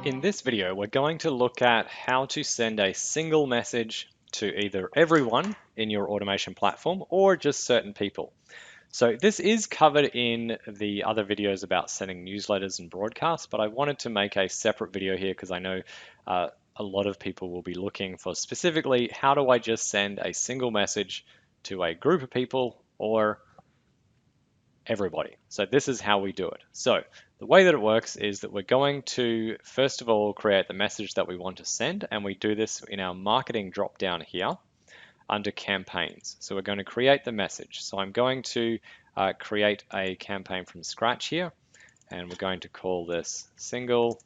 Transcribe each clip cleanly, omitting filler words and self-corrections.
In this video, we're going to look at how to send a single message to either everyone in your automation platform or just certain people. So this is covered in the other videos about sending newsletters and broadcasts, but I wanted to make a separate video here because I know a lot of people will be looking for specifically how do I just send a single message to a group of people or everybody. So this is how we do it. So the way that it works is that we're going to, first of all, create the message that we want to send, and we do this in our marketing drop down here under campaigns. So we're going to create the message. So I'm going to create a campaign from scratch here, and we're going to call this single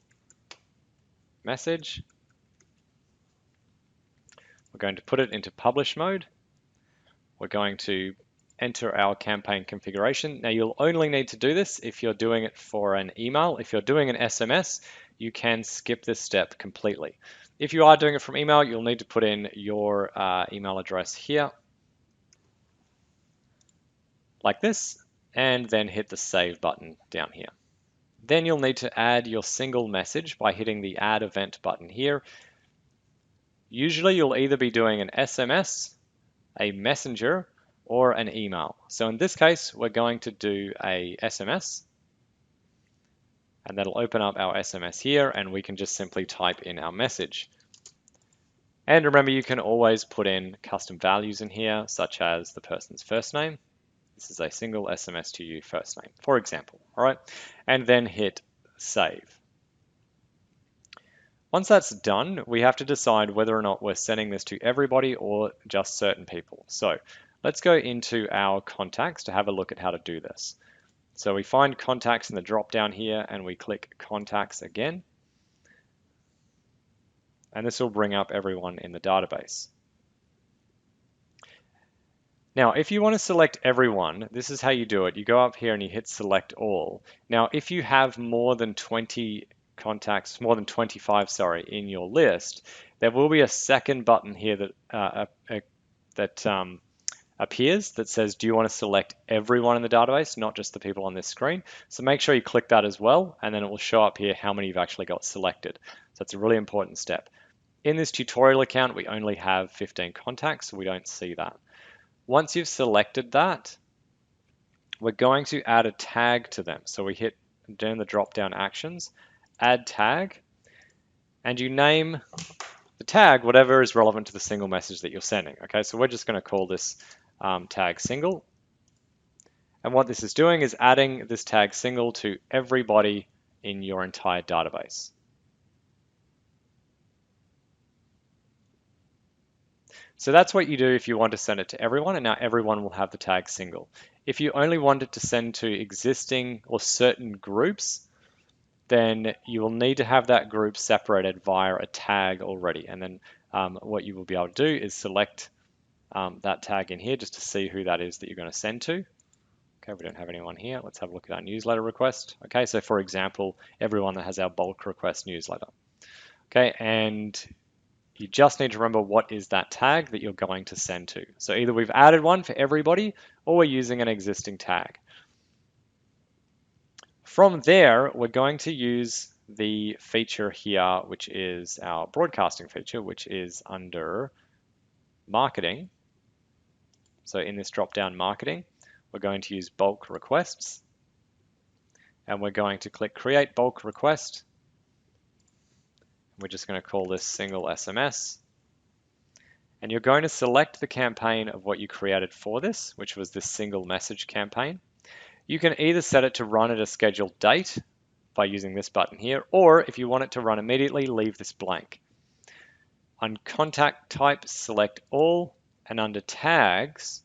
message. We're going to put it into publish mode. We're going to enter our campaign configuration. Now you'll only need to do this if you're doing it for an email. If you're doing an SMS, you can skip this step completely. If you are doing it from email, you'll need to put in your email address here, like this, and then hit the save button down here. Then you'll need to add your single message by hitting the add event button here. Usually you'll either be doing an SMS, a messenger, or an email. So in this case, we're going to do a SMS, and that'll open up our SMS here, and we can just simply type in our message. And remember, you can always put in custom values in here, such as the person's first name. This is a single SMS to you first name, for example, all right? And then hit save. Once that's done, we have to decide whether or not we're sending this to everybody or just certain people. So let's go into our contacts to have a look at how to do this. So we find contacts in the drop down here and we click contacts again. And this will bring up everyone in the database. Now, if you want to select everyone, this is how you do it. You go up here and you hit select all. Now, if you have more than 20 contacts, more than 25, sorry, in your list, there will be a second button here that appears that says, do you want to select everyone in the database, not just the people on this screen? So make sure you click that as well, and then it will show up here how many you've actually got selected. So it's a really important step. In this tutorial account, we only have 15 contacts, so we don't see that. Once you've selected that, we're going to add a tag to them. So we hit down the drop-down actions, add tag, and you name the tag whatever is relevant to the single message that you're sending. Okay, so we're just going to call this tag single. And what this is doing is adding this tag single to everybody in your entire database. So that's what you do if you want to send it to everyone, and now everyone will have the tag single. If you only want it to send to existing or certain groups, then you will need to have that group separated via a tag already. And then what you will be able to do is select that tag in here just to see who that is that you're going to send to. Okay, we don't have anyone here. Let's have a look at our newsletter request. Okay, so for example, everyone that has our bulk request newsletter. Okay, and you just need to remember what is that tag that you're going to send to. So either we've added one for everybody or we're using an existing tag. From there, we're going to use the feature here, which is our broadcasting feature, which is under marketing. So in this drop-down marketing, we're going to use bulk requests, and we're going to click create bulk request. We're just going to call this single SMS. And you're going to select the campaign of what you created for this, which was this single message campaign. You can either set it to run at a scheduled date by using this button here, or if you want it to run immediately, leave this blank. On contact type, select all, and under tags,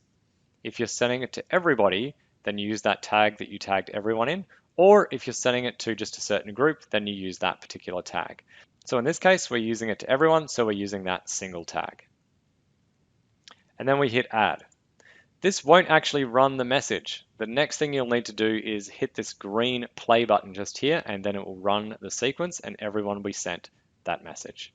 if you're sending it to everybody, then use that tag that you tagged everyone in, or if you're sending it to just a certain group, then you use that particular tag. So in this case, we're using it to everyone, so we're using that single tag. And then we hit add. This won't actually run the message. The next thing you'll need to do is hit this green play button just here, and then it will run the sequence and everyone will be sent that message.